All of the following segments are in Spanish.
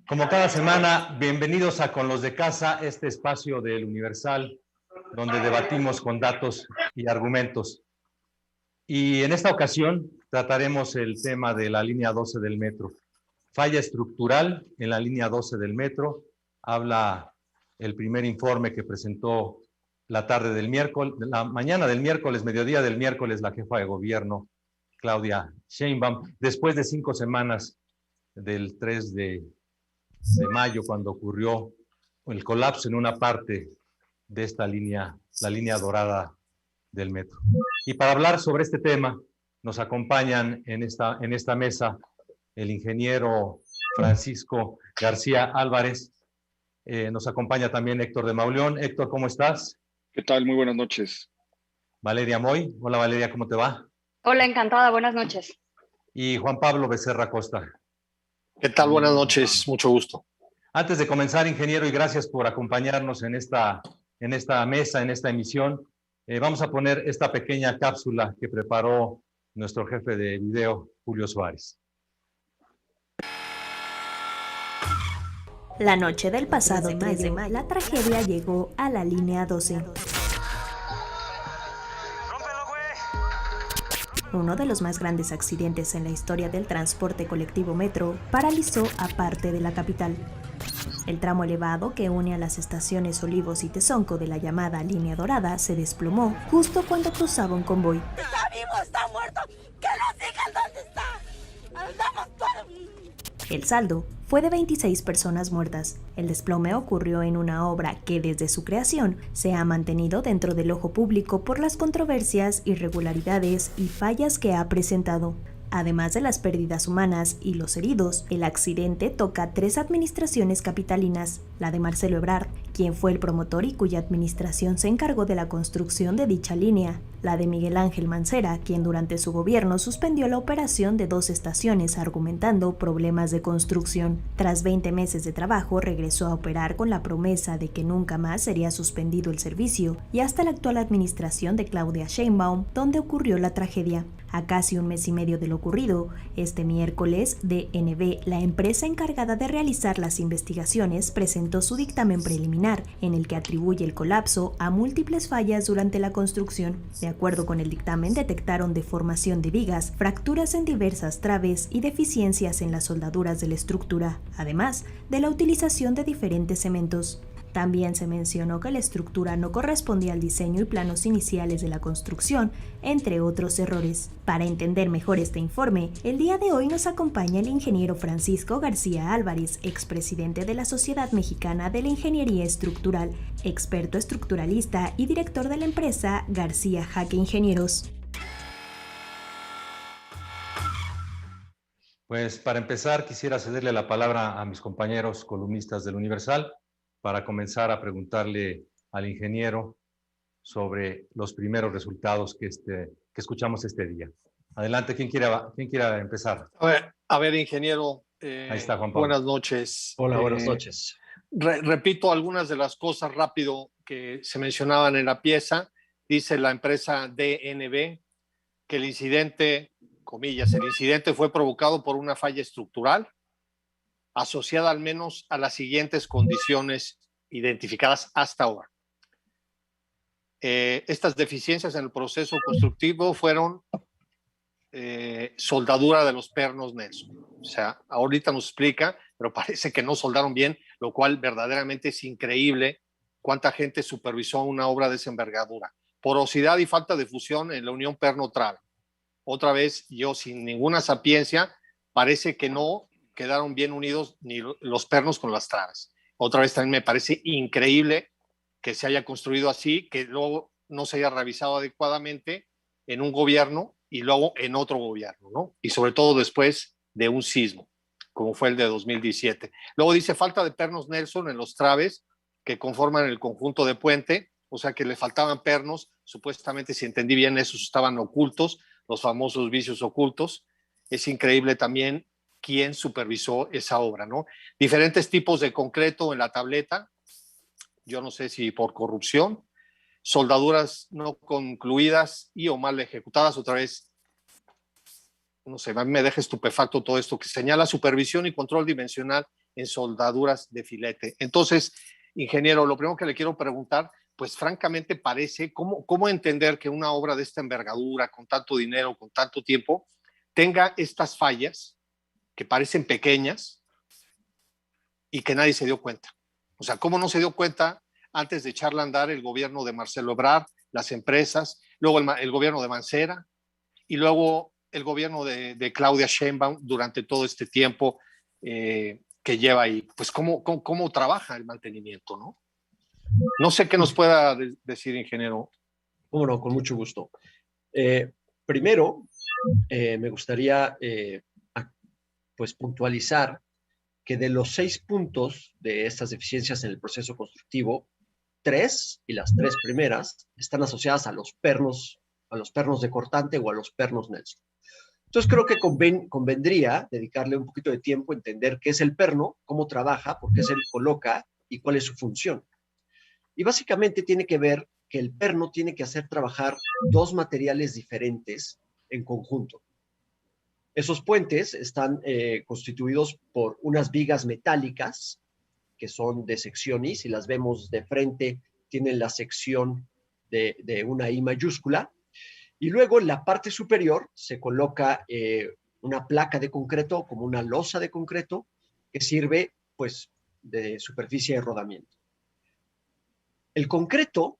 Como cada semana, bienvenidos a Con los de Casa, este espacio del Universal, donde debatimos con datos y argumentos. Y en esta ocasión trataremos el tema de la línea 12 del metro. Falla estructural en la línea 12 del metro. Habla el primer informe que presentó la tarde del miércoles, la mañana del miércoles, mediodía del miércoles, la jefa de gobierno, Claudia Sheinbaum, después de 5 semanas del 3 de mayo, cuando ocurrió el colapso en una parte de esta línea, la línea dorada del metro. Y para hablar sobre este tema, nos acompañan en esta mesa el ingeniero Francisco García Álvarez. Nos acompaña también Héctor de Mauleón. Héctor, ¿cómo estás? ¿Qué tal? Muy buenas noches. Valeria Moy. Hola, Valeria, ¿cómo te va? Hola, encantada. Buenas noches. Y Juan Pablo Becerra Costa. ¿Qué tal? Buenas noches. Mucho gusto. Antes de comenzar, ingeniero, y gracias por acompañarnos en esta mesa, en esta emisión, vamos a poner esta pequeña cápsula que preparó nuestro jefe de video, Julio Suárez. La noche del pasado 3 de mayo, la tragedia llegó a la línea 12. Uno de los más grandes accidentes en la historia del transporte colectivo metro paralizó a parte de la capital. El tramo elevado que une a las estaciones Olivos y Tezonco de la llamada Línea Dorada se desplomó justo cuando cruzaba un convoy. ¡Está vivo, está muerto! ¡Que nos digan dónde está! ¡Andamos todos! El saldo fue de 26 personas muertas. El desplome ocurrió en una obra que desde su creación se ha mantenido dentro del ojo público por las controversias, irregularidades y fallas que ha presentado. Además de las pérdidas humanas y los heridos, el accidente toca 3 administraciones capitalinas, la de Marcelo Ebrard, quien fue el promotor y cuya administración se encargó de la construcción de dicha línea, la de Miguel Ángel Mancera, quien durante su gobierno suspendió la operación de 2 estaciones argumentando problemas de construcción. Tras 20 meses de trabajo, regresó a operar con la promesa de que nunca más sería suspendido el servicio, y hasta la actual administración de Claudia Sheinbaum, donde ocurrió la tragedia. A casi un mes y medio de lo ocurrido, este miércoles, DNB, la empresa encargada de realizar las investigaciones, presentó su dictamen preliminar, en el que atribuye el colapso a múltiples fallas durante la construcción. De acuerdo con el dictamen, detectaron deformación de vigas, fracturas en diversas traves y deficiencias en las soldaduras de la estructura, además de la utilización de diferentes cementos. También se mencionó que la estructura no correspondía al diseño y planos iniciales de la construcción, entre otros errores. Para entender mejor este informe, el día de hoy nos acompaña el ingeniero Francisco García Álvarez, expresidente de la Sociedad Mexicana de la Ingeniería Estructural, experto estructuralista y director de la empresa García Jaque Ingenieros. Pues para empezar, quisiera cederle la palabra a mis compañeros columnistas del Universal, para comenzar a preguntarle al ingeniero sobre los primeros resultados que escuchamos este día. Adelante, ¿quién quiera empezar? A ver, ingeniero, Ahí está, Juan Pablo. buenas noches. Hola, buenas noches. Repito algunas de las cosas rápido que se mencionaban en la pieza. Dice la empresa DNB que el incidente, comillas, el incidente fue provocado por una falla estructural asociada al menos a las siguientes condiciones identificadas hasta ahora. Estas deficiencias en el proceso constructivo fueron soldadura de los pernos Nelson. O sea, ahorita nos explica, pero parece que no soldaron bien, lo cual verdaderamente es increíble cuánta gente supervisó una obra de esa envergadura. Porosidad y falta de fusión en la unión perno-trave. Otra vez, yo sin ninguna sapiencia, parece que no quedaron bien unidos ni los pernos con las traves. Otra vez también me parece increíble que se haya construido así, que luego no se haya revisado adecuadamente en un gobierno y luego en otro gobierno, ¿no? Y sobre todo después de un sismo, como fue el de 2017. Luego dice falta de pernos Nelson en los traves que conforman el conjunto de puente, o sea que le faltaban pernos, supuestamente, si entendí bien, esos estaban ocultos, los famosos vicios ocultos. Es increíble también quién supervisó esa obra, ¿no? Diferentes tipos de concreto en la tableta, yo no sé si por corrupción, soldaduras no concluidas y o mal ejecutadas, otra vez no sé, a mí me deja estupefacto todo esto que señala supervisión y control dimensional en soldaduras de filete. Entonces, ingeniero, lo primero que le quiero preguntar, pues francamente parece, ¿cómo entender que una obra de esta envergadura, con tanto dinero, con tanto tiempo, tenga estas fallas que parecen pequeñas y que nadie se dio cuenta? O sea, ¿cómo no se dio cuenta antes de echarla a andar el gobierno de Marcelo Ebrard, las empresas, luego el gobierno de Mancera y luego el gobierno de Claudia Sheinbaum durante todo este tiempo que lleva ahí? Pues cómo trabaja el mantenimiento, ¿no? No sé qué nos pueda decir, ingeniero. Cómo no, con mucho gusto. Primero, me gustaría pues puntualizar que de los 6 puntos de estas deficiencias en el proceso constructivo, 3 y las 3 primeras están asociadas a los pernos de cortante o a los pernos Nelson. Entonces creo que convendría dedicarle un poquito de tiempo a entender qué es el perno, cómo trabaja, por qué se coloca y cuál es su función. Y básicamente tiene que ver que el perno tiene que hacer trabajar 2 materiales diferentes en conjunto. Esos puentes están constituidos por unas vigas metálicas que son de sección I. Si las vemos de frente, tienen la sección de una I mayúscula. Y luego en la parte superior se coloca una placa de concreto, como una losa de concreto, que sirve pues de superficie de rodamiento. El concreto,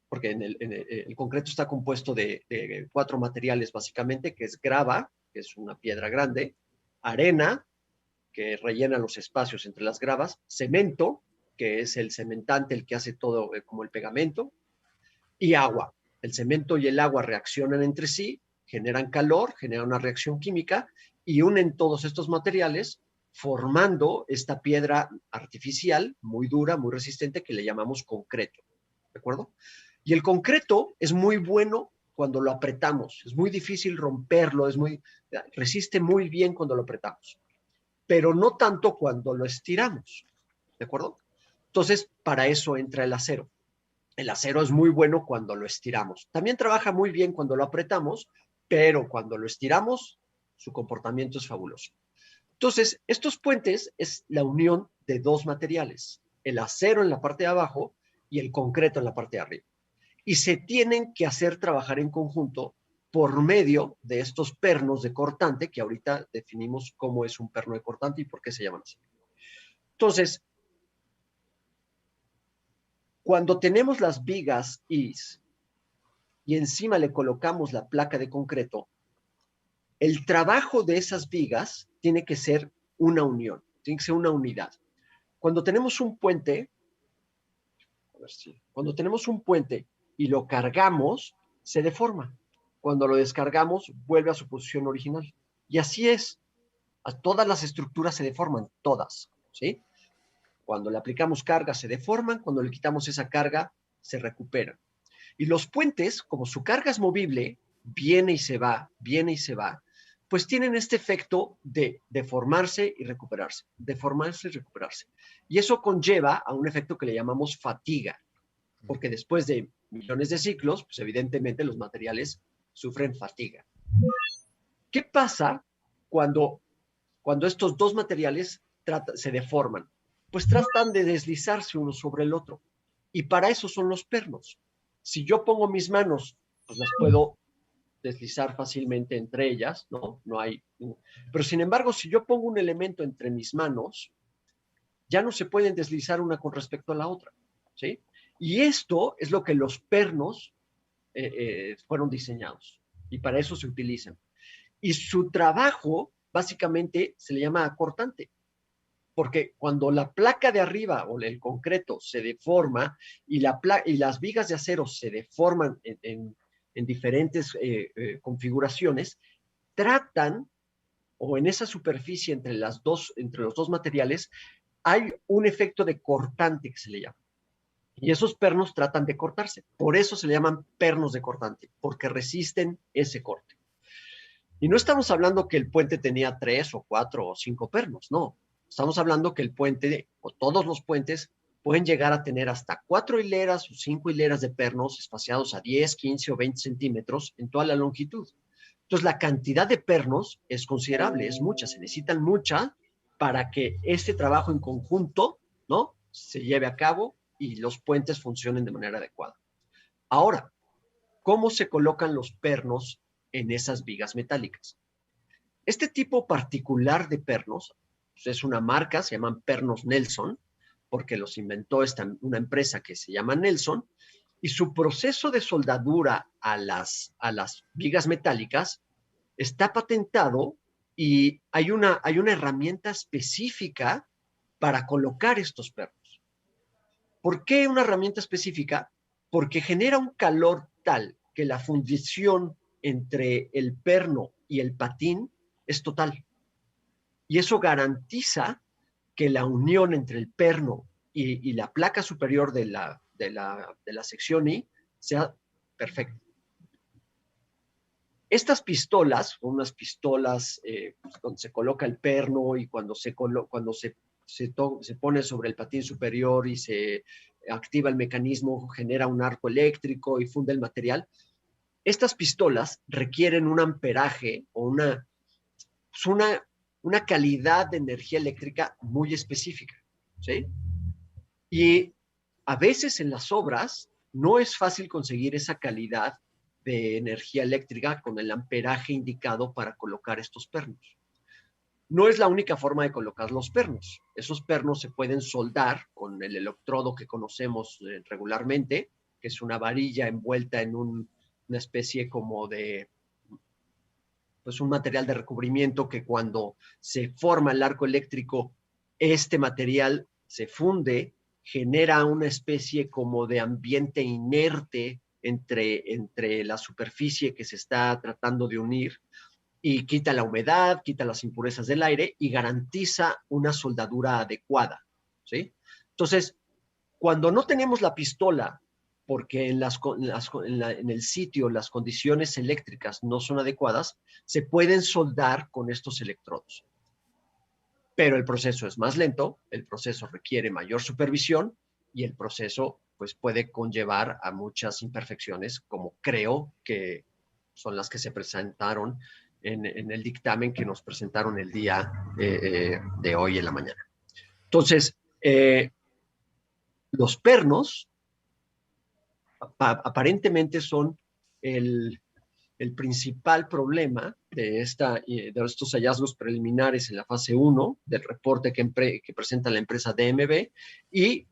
porque el concreto está compuesto de 4 materiales básicamente, que es grava, que es una piedra grande, arena, que rellena los espacios entre las gravas, cemento, que es el cementante, el que hace todo como el pegamento, y agua. El cemento y el agua reaccionan entre sí, generan calor, generan una reacción química y unen todos estos materiales formando esta piedra artificial muy dura, muy resistente, que le llamamos concreto, ¿de acuerdo? Y el concreto es muy bueno cuando lo apretamos, es muy difícil romperlo, resiste muy bien cuando lo apretamos, pero no tanto cuando lo estiramos, ¿de acuerdo? Entonces, para eso entra el acero. El acero es muy bueno cuando lo estiramos. También trabaja muy bien cuando lo apretamos, pero cuando lo estiramos, su comportamiento es fabuloso. Entonces, estos puentes es la unión de 2 materiales, el acero en la parte de abajo y el concreto en la parte de arriba. Y se tienen que hacer trabajar en conjunto por medio de estos pernos de cortante, que ahorita definimos cómo es un perno de cortante y por qué se llaman así. Entonces, cuando tenemos las vigas IS y encima le colocamos la placa de concreto, el trabajo de esas vigas tiene que ser una unión, tiene que ser una unidad. Cuando tenemos un puente, y lo cargamos, se deforma. Cuando lo descargamos, vuelve a su posición original. Y así es. Todas las estructuras se deforman, todas, ¿sí? Cuando le aplicamos carga, se deforman. Cuando le quitamos esa carga, se recuperan. Y los puentes, como su carga es movible, viene y se va, pues tienen este efecto de deformarse y recuperarse, deformarse y recuperarse. Y eso conlleva a un efecto que le llamamos fatiga, porque después de millones de ciclos, pues evidentemente los materiales sufren fatiga. ¿Qué pasa cuando estos 2 materiales se deforman? Pues tratan de deslizarse uno sobre el otro. Y para eso son los pernos. Si yo pongo mis manos, pues las puedo deslizar fácilmente entre ellas, ¿no? No hay. Pero sin embargo, si yo pongo un elemento entre mis manos, ya no se pueden deslizar una con respecto a la otra, ¿sí? Y esto es lo que los pernos fueron diseñados. Y para eso se utilizan. Y su trabajo, básicamente, se le llama acortante. Porque cuando la placa de arriba o el concreto se deforma y las vigas de acero se deforman en diferentes configuraciones, tratan, o en esa superficie entre los dos materiales, hay un efecto de cortante que se le llama. Y esos pernos tratan de cortarse. Por eso se le llaman pernos de cortante, porque resisten ese corte. Y no estamos hablando que el puente tenía 3 o 4 o 5 pernos, no. Estamos hablando que el puente, o todos los puentes, pueden llegar a tener hasta 4 hileras o 5 hileras de pernos espaciados a 10, 15 o 20 centímetros en toda la longitud. Entonces, la cantidad de pernos es considerable, es mucha, se necesitan mucha para que este trabajo en conjunto, ¿no?, se lleve a cabo y los puentes funcionen de manera adecuada. Ahora, ¿cómo se colocan los pernos en esas vigas metálicas? Este tipo particular de pernos, pues es una marca, se llaman pernos Nelson, porque los inventó una empresa que se llama Nelson, y su proceso de soldadura a las vigas metálicas está patentado y hay una herramienta específica para colocar estos pernos. ¿Por qué una herramienta específica? Porque genera un calor tal que la fundición entre el perno y el patín es total. Y eso garantiza que la unión entre el perno y la placa superior de la sección I sea perfecta. Estas pistolas, unas pistolas donde se coloca el perno y cuando se pone sobre el patín superior y se activa el mecanismo, genera un arco eléctrico y funde el material. Estas pistolas requieren un amperaje o una calidad de energía eléctrica muy específica, ¿sí? Y a veces en las obras no es fácil conseguir esa calidad de energía eléctrica con el amperaje indicado para colocar estos pernos. No es la única forma de colocar los pernos. Esos pernos se pueden soldar con el electrodo que conocemos regularmente, que es una varilla envuelta en una especie como de, pues un material de recubrimiento que cuando se forma el arco eléctrico, este material se funde, genera una especie como de ambiente inerte entre la superficie que se está tratando de unir y quita la humedad, quita las impurezas del aire y garantiza una soldadura adecuada, ¿sí? Entonces, cuando no tenemos la pistola, porque en el sitio las condiciones eléctricas no son adecuadas, se pueden soldar con estos electrodos. Pero el proceso es más lento, el proceso requiere mayor supervisión y el proceso pues, puede conllevar a muchas imperfecciones, como creo que son las que se presentaron en el dictamen que nos presentaron el día de hoy en la mañana. Entonces, los pernos aparentemente son el principal problema de estos hallazgos preliminares en la fase 1 del reporte que presenta la empresa DMB y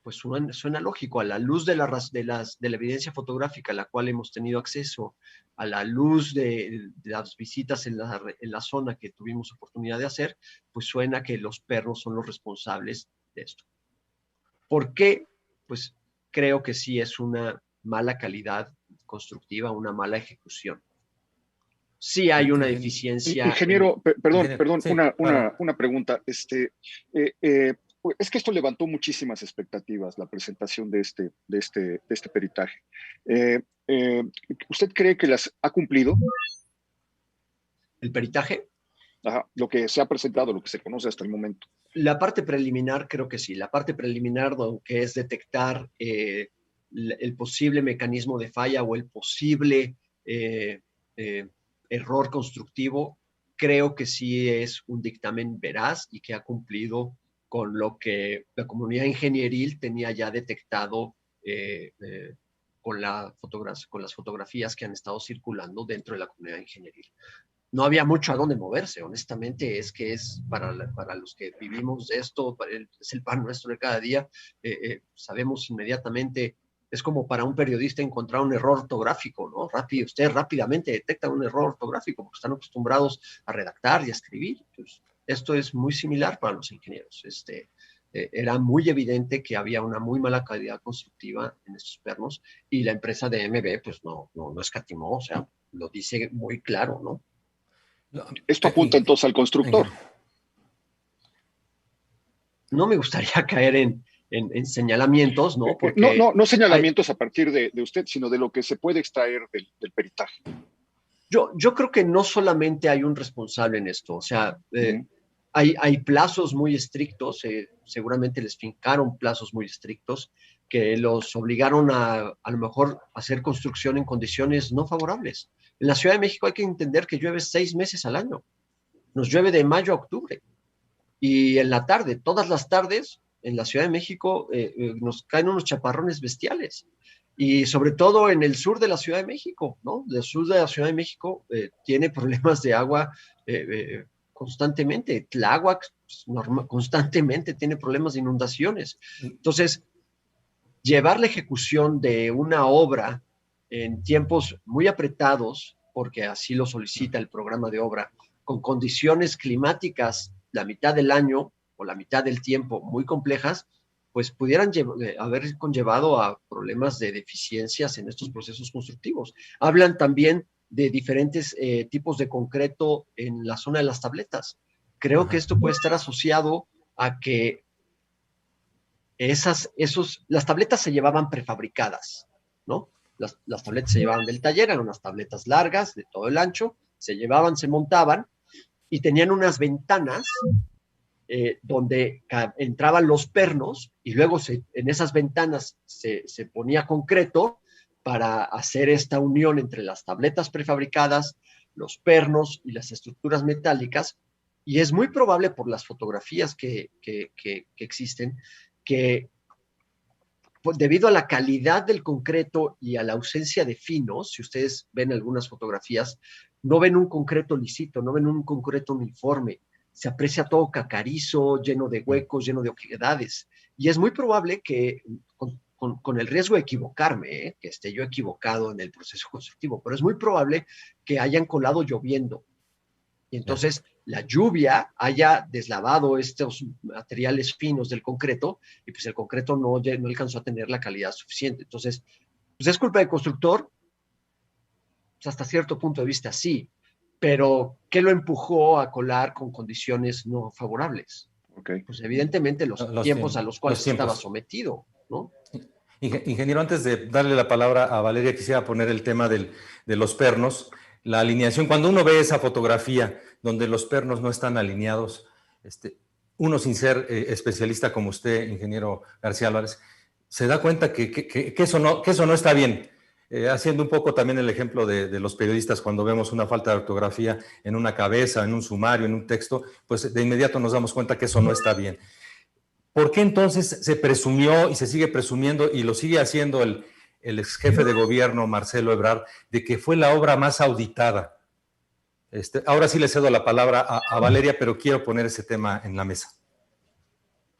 pues suena lógico, a la luz de la evidencia fotográfica a la cual hemos tenido acceso, a la luz de las visitas en la zona que tuvimos oportunidad de hacer, pues suena que los pernos son los responsables de esto. ¿Por qué? Pues creo que sí es una mala calidad constructiva, una mala ejecución. Sí hay una deficiencia. Ingeniero, perdón, sí, una pregunta. Es que esto levantó muchísimas expectativas, la presentación de este peritaje. ¿Usted cree que las ha cumplido? ¿El peritaje? Ajá, lo que se ha presentado, lo que se conoce hasta el momento. La parte preliminar creo que sí. La parte preliminar, que es detectar el posible mecanismo de falla o el posible error constructivo, creo que sí es un dictamen veraz y que ha cumplido con lo que la comunidad ingenieril tenía ya detectado con las fotografías que han estado circulando dentro de la comunidad ingenieril. No había mucho a dónde moverse, honestamente, es para los que vivimos de esto, es el pan nuestro de cada día, sabemos inmediatamente, es como para un periodista encontrar un error ortográfico, ¿no? Ustedes rápidamente detectan un error ortográfico porque están acostumbrados a redactar y a escribir. Pues, esto es muy similar para los ingenieros. Era muy evidente que había una muy mala calidad constructiva en estos pernos y la empresa de MB pues no escatimó, o sea, lo dice muy claro, ¿no? Esto apunta entonces al constructor. No me gustaría caer en señalamientos, ¿no? Porque no señalamientos a partir de usted, sino de lo que se puede extraer del peritaje. Yo creo que no solamente hay un responsable en esto, o sea, hay plazos muy estrictos, seguramente les fincaron plazos muy estrictos, que los obligaron a lo mejor a hacer construcción en condiciones no favorables. En la Ciudad de México hay que entender que llueve 6 meses al año. Nos llueve de mayo a octubre. Y en la tarde, todas las tardes, en la Ciudad de México nos caen unos chaparrones bestiales. Y sobre todo en el sur de la Ciudad de México, ¿no? El sur de la Ciudad de México tiene problemas de agua constantemente. Tláhuac constantemente tiene problemas de inundaciones. Entonces, llevar la ejecución de una obra en tiempos muy apretados, porque así lo solicita el programa de obra, con condiciones climáticas la mitad del año o la mitad del tiempo muy complejas, pues pudieran haber conllevado a problemas de deficiencias en estos procesos constructivos. Hablan también de diferentes tipos de concreto en la zona de las tabletas. Creo que esto puede estar asociado a que las tabletas se llevaban prefabricadas, ¿no? Las tabletas se llevaban del taller, eran unas tabletas largas de todo el ancho, se llevaban, se montaban y tenían unas ventanas donde entraban los pernos y luego en esas ventanas se ponía concreto para hacer esta unión entre las tabletas prefabricadas, los pernos y las estructuras metálicas. Y es muy probable por las fotografías que existen que debido a la calidad del concreto y a la ausencia de finos, si ustedes ven algunas fotografías, no ven un concreto lisito, no ven un concreto uniforme, se aprecia todo cacarizo, lleno de huecos, lleno de oquedades. Y es muy probable que, con el riesgo de equivocarme, que esté yo equivocado en el proceso constructivo, pero es muy probable que hayan colado lloviendo. Y entonces la lluvia haya deslavado estos materiales finos del concreto y pues el concreto no alcanzó a tener la calidad suficiente. Entonces, pues es culpa del constructor, pues hasta cierto punto de vista sí, pero ¿qué lo empujó a colar con condiciones no favorables? Okay. Pues evidentemente los tiempos a los cuales estaba sometido, ¿no? Ingeniero, antes de darle la palabra a Valeria, quisiera poner el tema de los pernos, la alineación. Cuando uno ve esa fotografía donde los pernos no están alineados, uno sin ser especialista como usted, ingeniero García Álvarez, se da cuenta que eso no está bien. Haciendo un poco también el ejemplo de los periodistas, cuando vemos una falta de ortografía en una cabeza, en un sumario, en un texto, pues de inmediato nos damos cuenta que eso no está bien. ¿Por qué entonces se presumió y se sigue presumiendo y lo sigue haciendo el ex jefe de gobierno, Marcelo Ebrard, de que fue la obra más auditada? Ahora sí le cedo la palabra a Valeria, pero quiero poner ese tema en la mesa.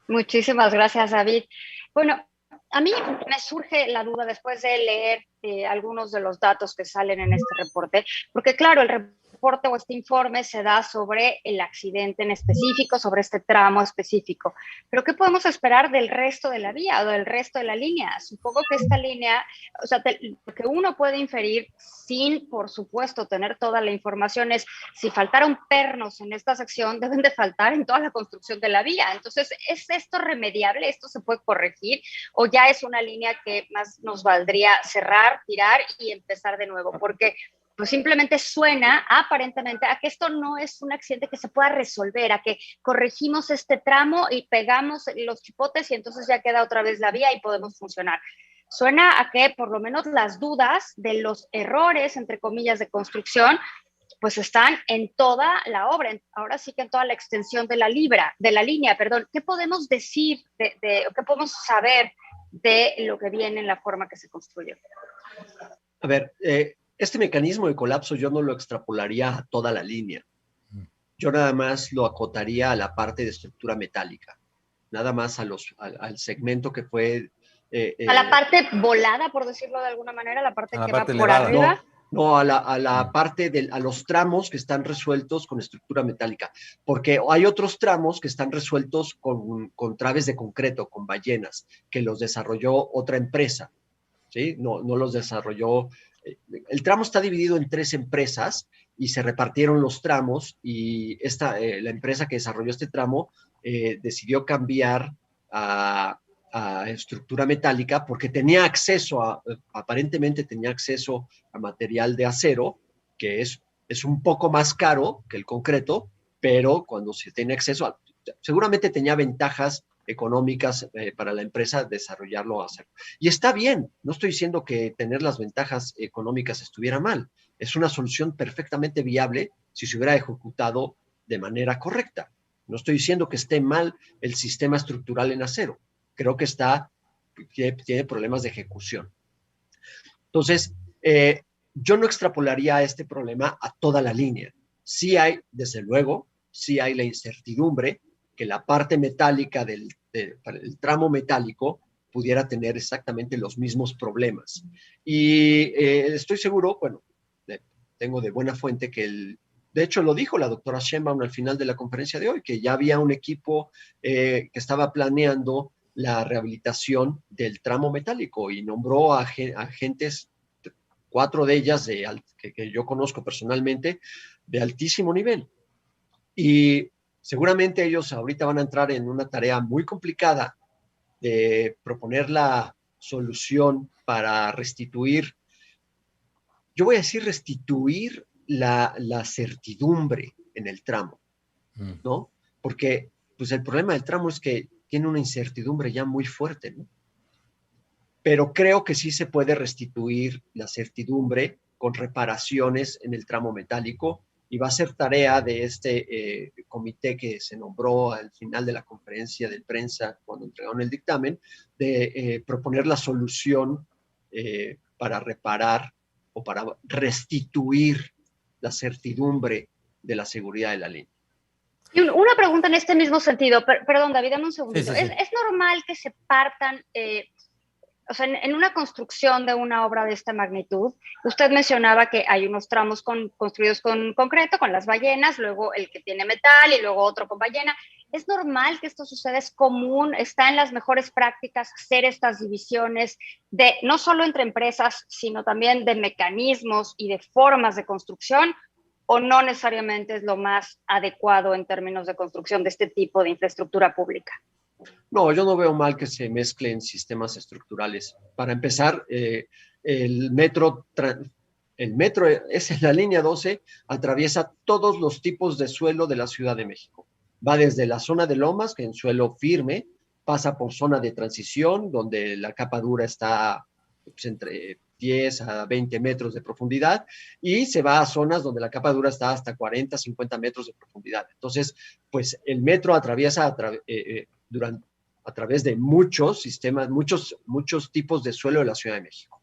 Muchísimas gracias, David. Bueno, a mí me surge la duda después de leer algunos de los datos que salen en este reporte, porque claro, el reporte o este informe se da sobre el accidente en específico, sobre este tramo específico. Pero ¿qué podemos esperar del resto de la vía o del resto de la línea? Supongo que esta línea, o sea, lo que uno puede inferir sin, por supuesto, tener toda la información es si faltaron pernos en esta sección, deben de faltar en toda la construcción de la vía. Entonces, ¿es esto remediable? ¿Esto se puede corregir? ¿O ya es una línea que más nos valdría cerrar, tirar y empezar de nuevo? Porque pues simplemente suena aparentemente a que esto no es un accidente que se pueda resolver, a que corregimos este tramo y pegamos los chipotes y entonces ya queda otra vez la vía y podemos funcionar. Suena a que por lo menos las dudas de los errores, entre comillas, de construcción, pues están en toda la obra, ahora sí que en toda la extensión de la línea. ¿Qué podemos decir, qué podemos saber de lo que viene en la forma que se construyó? A ver, este mecanismo de colapso yo no lo extrapolaría a toda la línea. Yo nada más lo acotaría a la parte de estructura metálica, nada más al segmento que fue... a la parte volada, por decirlo de alguna manera, la parte que va por elevada. arriba. No, a la parte a los tramos que están resueltos con estructura metálica, porque hay otros tramos que están resueltos con traves de concreto, con ballenas, que los desarrolló otra empresa, ¿sí? No los desarrolló... El tramo está dividido en 3 empresas y se repartieron los tramos y la empresa que desarrolló este tramo decidió cambiar a estructura metálica porque aparentemente tenía acceso a material de acero, que es un poco más caro que el concreto, pero cuando se tiene acceso seguramente tenía ventajas económicas para la empresa desarrollarlo o hacerlo. Y está bien, no estoy diciendo que tener las ventajas económicas estuviera mal, es una solución perfectamente viable si se hubiera ejecutado de manera correcta. No estoy diciendo que esté mal el sistema estructural en acero, creo que tiene problemas de ejecución. Entonces, yo no extrapolaría este problema a toda la línea. Sí hay, desde luego, sí hay la incertidumbre que la parte metálica del tramo metálico pudiera tener exactamente los mismos problemas. Y estoy seguro, bueno, tengo de buena fuente que de hecho lo dijo la doctora Sheinbaum al final de la conferencia de hoy, que ya había un equipo que estaba planeando la rehabilitación del tramo metálico y nombró a agentes, 4 de ellas que yo conozco personalmente, de altísimo nivel. Y seguramente ellos ahorita van a entrar en una tarea muy complicada de proponer la solución para restituir, yo voy a decir restituir la certidumbre en el tramo, ¿no? Porque pues el problema del tramo es que tiene una incertidumbre ya muy fuerte, ¿no? Pero creo que sí se puede restituir la certidumbre con reparaciones en el tramo metálico y va a ser tarea de este comité que se nombró al final de la conferencia de prensa cuando entregaron el dictamen, de proponer la solución para reparar o para restituir la certidumbre de la seguridad de la línea. Y una pregunta en este mismo sentido, perdón David, dame un segundito. Sí. ¿Es normal que se partan, o sea, en una construcción de una obra de esta magnitud? Usted mencionaba que hay unos tramos construidos con concreto, con las ballenas, luego el que tiene metal y luego otro con ballena. ¿Es normal que esto suceda? ¿Es común? ¿Está en las mejores prácticas hacer estas divisiones de no solo entre empresas, sino también de mecanismos y de formas de construcción? ¿O no necesariamente es lo más adecuado en términos de construcción de este tipo de infraestructura pública? No, yo no veo mal que se mezclen sistemas estructurales. Para empezar, el metro es en la línea 12, atraviesa todos los tipos de suelo de la Ciudad de México. Va desde la zona de lomas, que en suelo firme, pasa por zona de transición, donde la capa dura está pues, entre 10 a 20 metros de profundidad, y se va a zonas donde la capa dura está hasta 40, 50 metros de profundidad. Entonces, pues el metro atraviesa a través de muchos sistemas, muchos tipos de suelo de la Ciudad de México.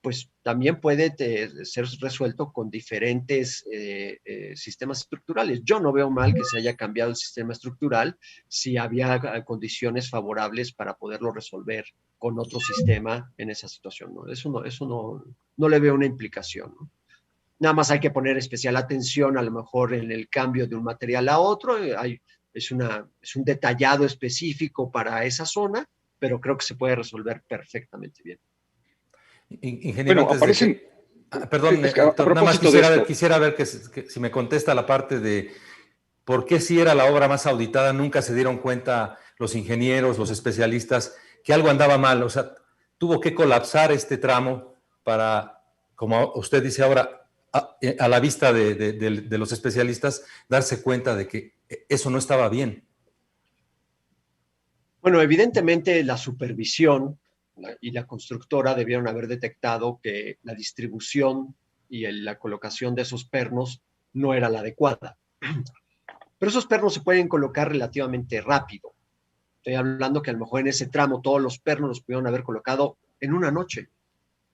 Pues también puede ser resuelto con diferentes sistemas estructurales. Yo no veo mal que se haya cambiado el sistema estructural si había condiciones favorables para poderlo resolver con otro sistema en esa situación, ¿no? Eso no le veo una implicación, ¿no? Nada más hay que poner especial atención a lo mejor en el cambio de un material a otro. Es un detallado específico para esa zona, pero creo que se puede resolver perfectamente bien. Ingeniero, bueno, aparecen... perdón, es que a nada más propósito quisiera ver que si me contesta la parte de por qué si era la obra más auditada nunca se dieron cuenta los ingenieros, los especialistas, que algo andaba mal. O sea, tuvo que colapsar este tramo para, como usted dice ahora, a la vista de los especialistas, darse cuenta de que eso no estaba bien. Bueno, evidentemente la supervisión y la constructora debieron haber detectado que la distribución y la colocación de esos pernos no era la adecuada. Pero esos pernos se pueden colocar relativamente rápido. Estoy hablando que a lo mejor en ese tramo todos los pernos los pudieron haber colocado en una noche,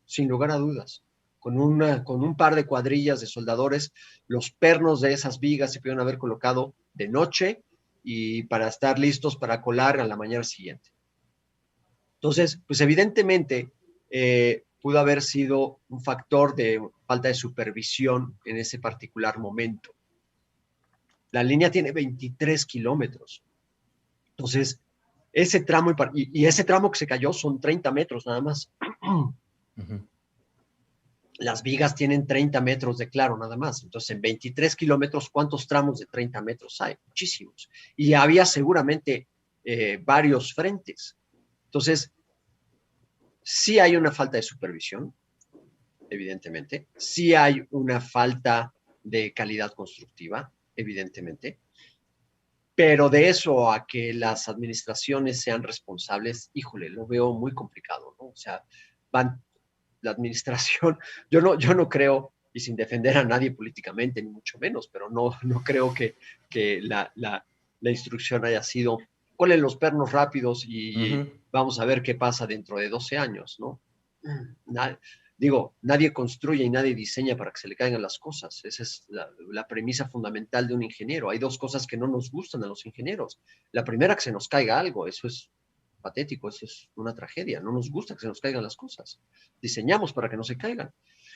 sin lugar a dudas. Con un par de cuadrillas de soldadores, los pernos de esas vigas se pudieron haber colocado de noche y para estar listos para colar a la mañana siguiente. Entonces, pues evidentemente pudo haber sido un factor de falta de supervisión en ese particular momento. La línea tiene 23 kilómetros. Entonces, ese tramo y ese tramo que se cayó son 30 metros nada más. Las vigas tienen 30 metros de claro nada más. Entonces, en 23 kilómetros, ¿cuántos tramos de 30 metros hay? Muchísimos. Y había seguramente varios frentes. Entonces, sí hay una falta de supervisión, evidentemente. Sí hay una falta de calidad constructiva, evidentemente. Pero de eso a que las administraciones sean responsables, híjole, lo veo muy complicado, ¿no? O sea, la administración, yo no creo, y sin defender a nadie políticamente, ni mucho menos, pero no creo que la instrucción haya sido, colen los pernos rápidos y vamos a ver qué pasa dentro de 12 años, ¿no? Nadie construye y nadie diseña para que se le caigan las cosas. Esa es la premisa fundamental de un ingeniero. Hay dos cosas que no nos gustan a los ingenieros. La primera, que se nos caiga algo. Eso es patético, eso es una tragedia. No nos gusta que se nos caigan las cosas. Diseñamos para que no se caigan.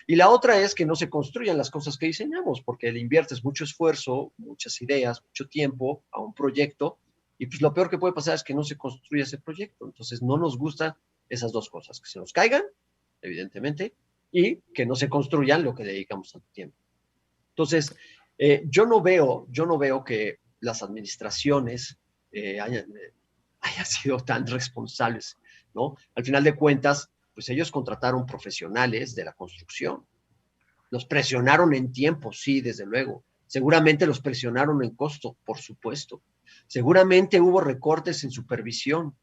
Y la otra es que no se construyan las cosas que diseñamos, porque le inviertes mucho esfuerzo, muchas ideas, mucho tiempo a un proyecto, y pues lo peor que puede pasar es que no se construya ese proyecto. Entonces no nos gustan esas dos cosas, que se nos caigan, evidentemente, y que no se construyan lo que dedicamos tanto tiempo. Entonces, yo no veo que las administraciones hayan sido tan responsables, ¿no? Al final de cuentas, pues ellos contrataron profesionales de la construcción. Los presionaron en tiempo, sí, desde luego. Seguramente los presionaron en costo, por supuesto. Seguramente hubo recortes en supervisión,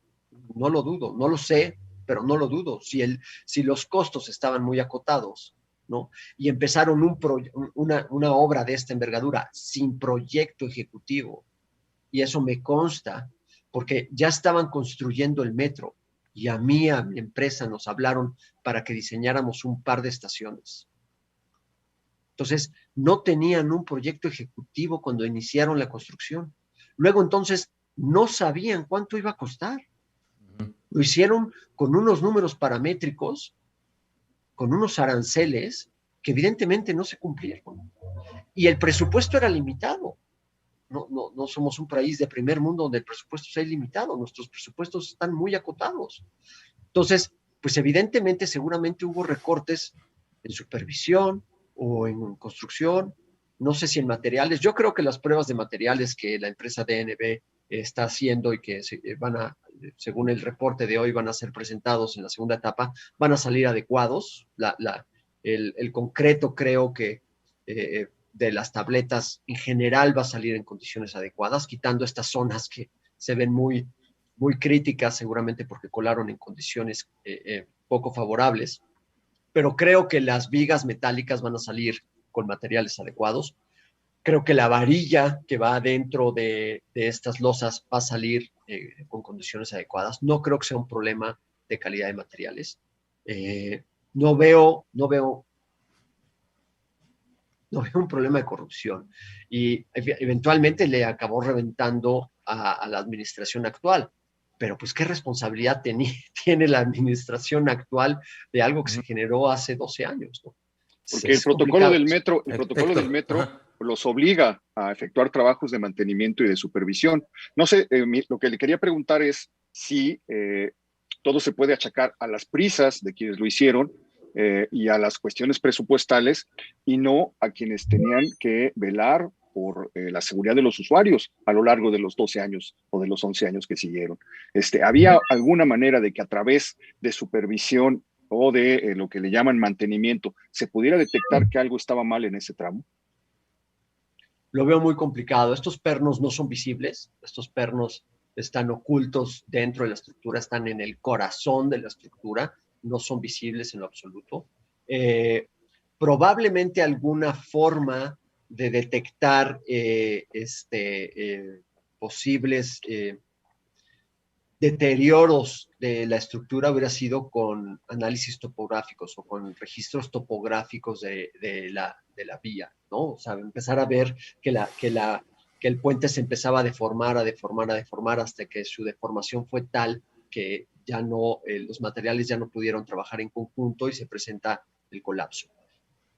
no lo dudo, no lo sé, pero no lo dudo. Si los costos estaban muy acotados, ¿no? Y empezaron una obra de esta envergadura sin proyecto ejecutivo, y eso me consta, porque ya estaban construyendo el metro, y a mi empresa nos hablaron para que diseñáramos un par de estaciones. Entonces, no tenían un proyecto ejecutivo cuando iniciaron la construcción. Luego, entonces, no sabían cuánto iba a costar. Lo hicieron con unos números paramétricos, con unos aranceles que evidentemente no se cumplieron. Y el presupuesto era limitado. No somos un país de primer mundo donde el presupuesto sea ilimitado. Nuestros presupuestos están muy acotados. Entonces, pues evidentemente, seguramente hubo recortes en supervisión o en construcción, no sé si en materiales. Yo creo que las pruebas de materiales que la empresa DNB está haciendo y que según el reporte de hoy, van a ser presentados en la segunda etapa, van a salir adecuados. El concreto, creo que de las tabletas en general va a salir en condiciones adecuadas, quitando estas zonas que se ven muy, muy críticas, seguramente porque colaron en condiciones poco favorables. Pero creo que las vigas metálicas van a salir con materiales adecuados. Creo que la varilla que va dentro de estas losas va a salir con condiciones adecuadas. No creo que sea un problema de calidad de materiales. No veo un problema de corrupción. Y eventualmente le acabó reventando a la administración actual. Pero pues, ¿qué responsabilidad tiene la administración actual de algo que se generó hace 12 años, ¿no? Porque el protocolo del metro los obliga a efectuar trabajos de mantenimiento y de supervisión. No sé, lo que le quería preguntar es si todo se puede achacar a las prisas de quienes lo hicieron y a las cuestiones presupuestales, y no a quienes tenían que velar por la seguridad de los usuarios a lo largo de los 12 años o de los 11 años que siguieron. ¿Había alguna manera de que a través de supervisión o de lo que le llaman mantenimiento se pudiera detectar que algo estaba mal en ese tramo? Lo veo muy complicado. Estos pernos no son visibles, estos pernos están ocultos dentro de la estructura, están en el corazón de la estructura, no son visibles en lo absoluto. Probablemente alguna forma de detectar posibles deterioros de la estructura hubiera sido con análisis topográficos o con registros topográficos de la vía, ¿no? O sea, empezar a ver que el puente se empezaba a deformar hasta que su deformación fue tal que ya no, los materiales ya no pudieron trabajar en conjunto y se presenta el colapso.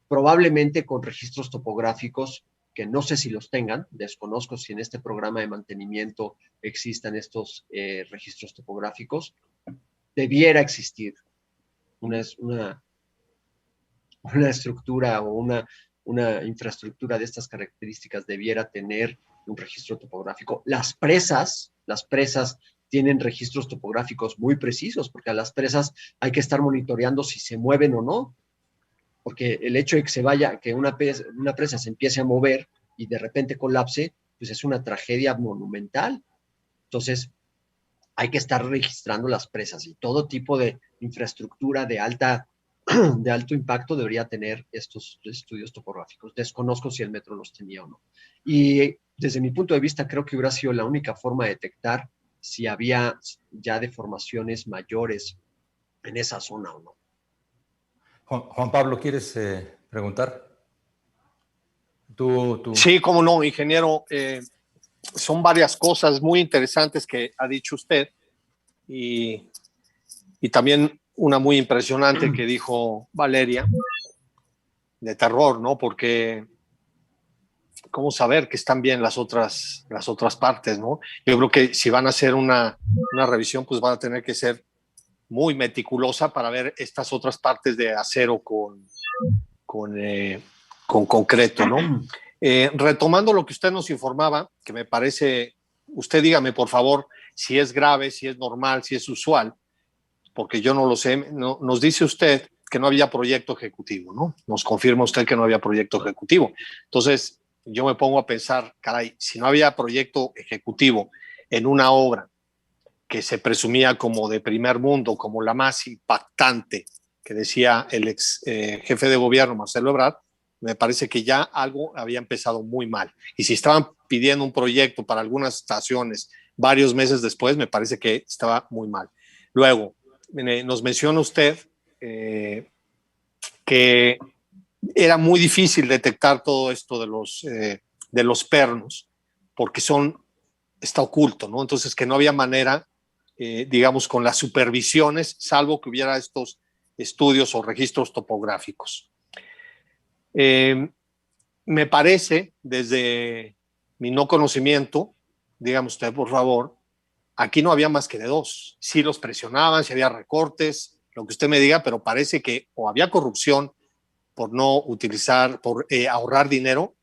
Probablemente con registros topográficos, que no sé si los tengan, desconozco si en este programa de mantenimiento existan estos registros topográficos, debiera existir una estructura o una infraestructura de estas características, debiera tener un registro topográfico. Las presas tienen registros topográficos muy precisos, porque a las presas hay que estar monitoreando si se mueven o no, porque el hecho de que una presa se empiece a mover y de repente colapse, pues es una tragedia monumental. Entonces, hay que estar registrando las presas y todo tipo de infraestructura de alto impacto debería tener estos estudios topográficos. Desconozco si el metro los tenía o no. Y desde mi punto de vista, creo que hubiera sido la única forma de detectar si había ya deformaciones mayores en esa zona o no. Juan Pablo, ¿quieres preguntar? Tú. Sí, cómo no, ingeniero. Son varias cosas muy interesantes que ha dicho usted y también una muy impresionante que dijo Valeria, de terror, ¿no? Porque ¿cómo saber que están bien las otras partes, ¿no? Yo creo que si van a hacer una revisión, pues van a tener que ser muy meticulosa para ver estas otras partes de acero con concreto, ¿no? Retomando lo que usted nos informaba, que me parece, usted dígame por favor si es grave, si es normal, si es usual, porque yo no lo sé. Nos dice usted que no había proyecto ejecutivo, ¿no? Nos confirma usted que no había proyecto ejecutivo. Entonces, yo me pongo a pensar, caray, si no había proyecto ejecutivo en una obra que se presumía como de primer mundo, como la más impactante, que decía el ex jefe de gobierno, Marcelo Ebrard, me parece que ya algo había empezado muy mal. Y si estaban pidiendo un proyecto para algunas estaciones varios meses después, me parece que estaba muy mal. Luego, nos menciona usted que era muy difícil detectar todo esto de los pernos, porque está oculto, ¿no? Entonces, que no había manera, digamos, con las supervisiones, salvo que hubiera estos estudios o registros topográficos. Me parece, desde mi no conocimiento, dígame usted, por favor, aquí no había más que de dos. Sí los presionaban, si había recortes, lo que usted me diga, pero parece que o había corrupción por no utilizar, por ahorrar dinero,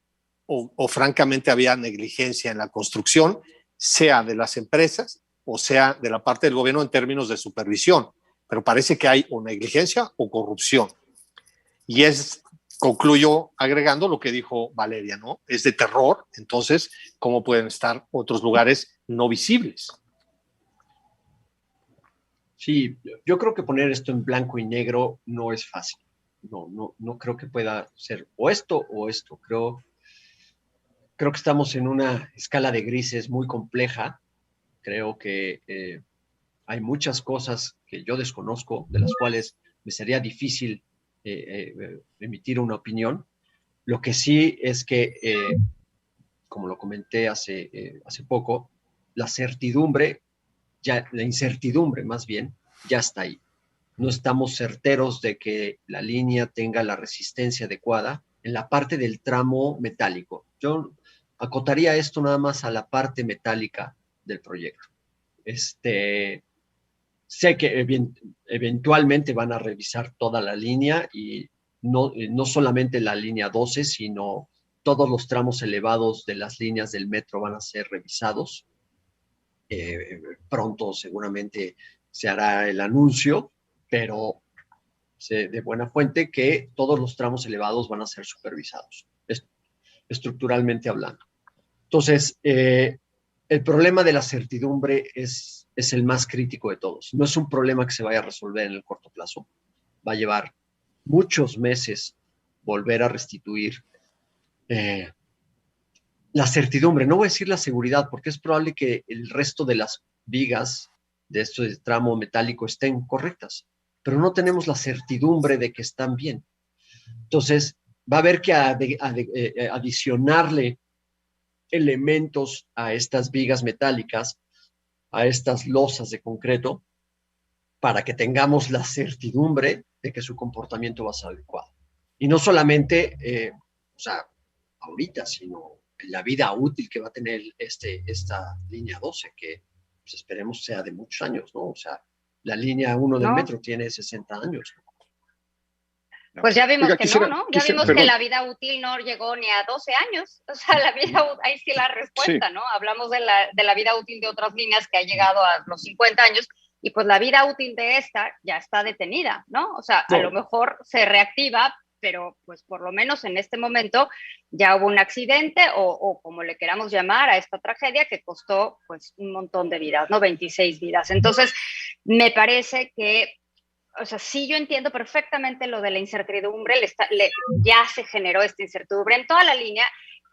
o francamente había negligencia en la construcción, sea de las empresas o sea de la parte del gobierno en términos de supervisión. Pero parece que hay o negligencia o corrupción. Y concluyo agregando lo que dijo Valeria, ¿no? Es de terror, entonces, ¿cómo pueden estar otros lugares no visibles? Sí, yo creo que poner esto en blanco y negro no es fácil. No creo que pueda ser o esto o esto. Creo que estamos en una escala de grises muy compleja. Creo que hay muchas cosas que yo desconozco, de las cuales me sería difícil emitir una opinión. Lo que sí es que, como lo comenté hace poco, la incertidumbre más bien, ya está ahí. No estamos certeros de que la línea tenga la resistencia adecuada en la parte del tramo metálico. Yo acotaría esto nada más a la parte metálica del proyecto. Sé que eventualmente van a revisar toda la línea y no solamente la línea 12, sino todos los tramos elevados de las líneas del metro van a ser revisados. Pronto seguramente se hará el anuncio, pero sé de buena fuente que todos los tramos elevados van a ser supervisados, estructuralmente hablando. Entonces, el problema de la certidumbre es el más crítico de todos. No es un problema que se vaya a resolver en el corto plazo. Va a llevar muchos meses volver a restituir la certidumbre. No voy a decir la seguridad, porque es probable que el resto de las vigas de este tramo metálico estén correctas, pero no tenemos la certidumbre de que están bien. Entonces, va a haber que adicionarle elementos a estas vigas metálicas, a estas losas de concreto, para que tengamos la certidumbre de que su comportamiento va a ser adecuado. Y no solamente, ahorita, sino en la vida útil que va a tener esta línea 12, que pues, esperemos sea de muchos años, ¿no? O sea, la línea 1 del metro tiene 60 años. Pues ya vimos que no. Ya vimos que la vida útil no llegó ni a 12 años. O sea, la vida útil, ahí sí la respuesta, sí. ¿No? Hablamos de la vida útil de otras líneas que ha llegado a los 50 años y pues la vida útil de esta ya está detenida, ¿no? O sea, a lo mejor se reactiva, pero pues por lo menos en este momento ya hubo un accidente o como le queramos llamar a esta tragedia que costó pues un montón de vidas, ¿no? 26 vidas. Entonces, me parece que, o sea, sí yo entiendo perfectamente lo de la incertidumbre, ya se generó esta incertidumbre en toda la línea,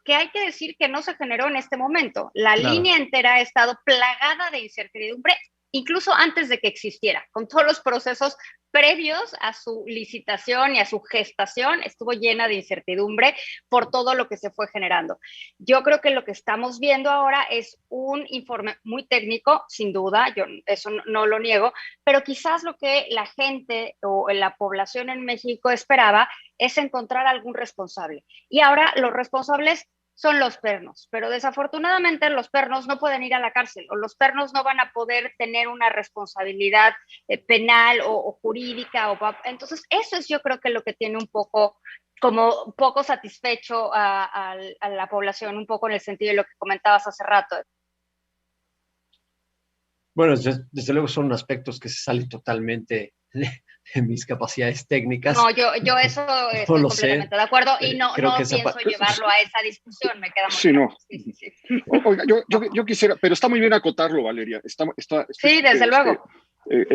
que hay que decir que no se generó en este momento. La línea entera ha estado plagada de incertidumbre, incluso antes de que existiera, con todos los procesos previos a su licitación y a su gestación, estuvo llena de incertidumbre por todo lo que se fue generando. Yo creo que lo que estamos viendo ahora es un informe muy técnico, sin duda, yo eso no lo niego, pero quizás lo que la gente o la población en México esperaba es encontrar algún responsable. Y ahora los responsables son los pernos, pero desafortunadamente los pernos no pueden ir a la cárcel o los pernos no van a poder tener una responsabilidad penal o jurídica. Entonces, eso es yo creo que lo que tiene un poco satisfecho a la población, un poco en el sentido de lo que comentabas hace rato. Bueno, desde luego son aspectos que se salen totalmente de mis capacidades técnicas. No, yo eso estoy completamente de acuerdo y no pienso llevarlo a esa discusión, me queda muy claro. Sí. Oiga, yo quisiera, pero está muy bien acotarlo, Valeria. Sí, desde luego.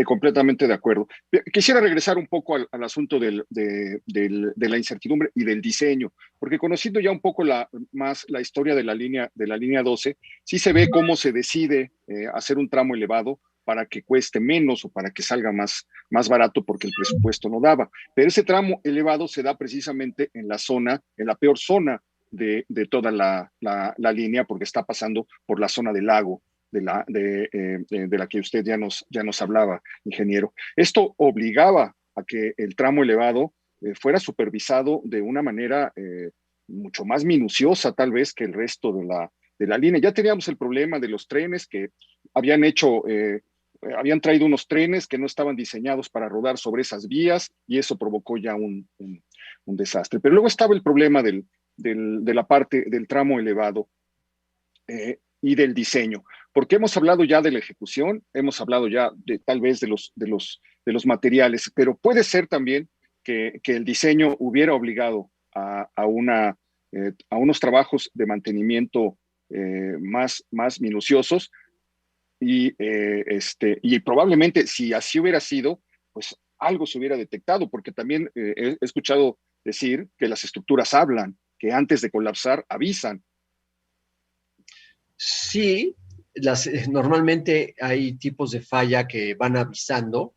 Completamente de acuerdo. Quisiera regresar un poco al asunto de la incertidumbre y del diseño, porque conociendo ya un poco más la historia de la línea 12, sí se ve cómo se decide hacer un tramo elevado para que cueste menos o para que salga más barato porque el presupuesto no daba. Pero ese tramo elevado se da precisamente en la peor zona de toda la línea, porque está pasando por la zona del lago, de la que usted ya nos hablaba, ingeniero. Esto obligaba a que el tramo elevado fuera supervisado de una manera mucho más minuciosa, tal vez, que el resto de la línea. Ya teníamos el problema de los trenes que habían traído unos trenes que no estaban diseñados para rodar sobre esas vías y eso provocó ya un desastre. Pero luego estaba el problema de la parte del tramo elevado y del diseño, porque hemos hablado ya de la ejecución, hemos hablado ya tal vez de los materiales, pero puede ser también que el diseño hubiera obligado a unos trabajos de mantenimiento más minuciosos y probablemente si así hubiera sido, pues algo se hubiera detectado, porque también he escuchado decir que las estructuras hablan, que antes de colapsar avisan. Sí, normalmente hay tipos de falla que van avisando,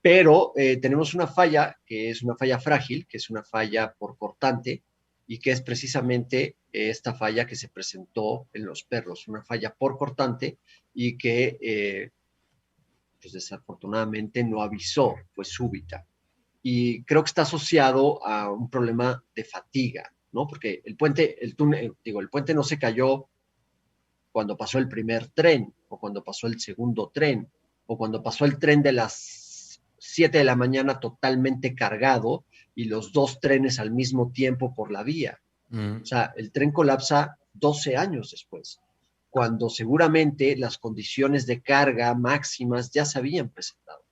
pero tenemos una falla que es una falla frágil, que es una falla por cortante, y que es precisamente esta falla que se presentó en los perros, una falla por cortante y que pues desafortunadamente no avisó, fue súbita. Y creo que está asociado a un problema de fatiga, ¿no? Porque el puente no se cayó cuando pasó el primer tren, o cuando pasó el segundo tren, o cuando pasó el tren de las 7 de la mañana totalmente cargado y los dos trenes al mismo tiempo por la vía. O sea, el tren colapsa 12 años después, cuando seguramente las condiciones de carga máximas ya se habían presentado.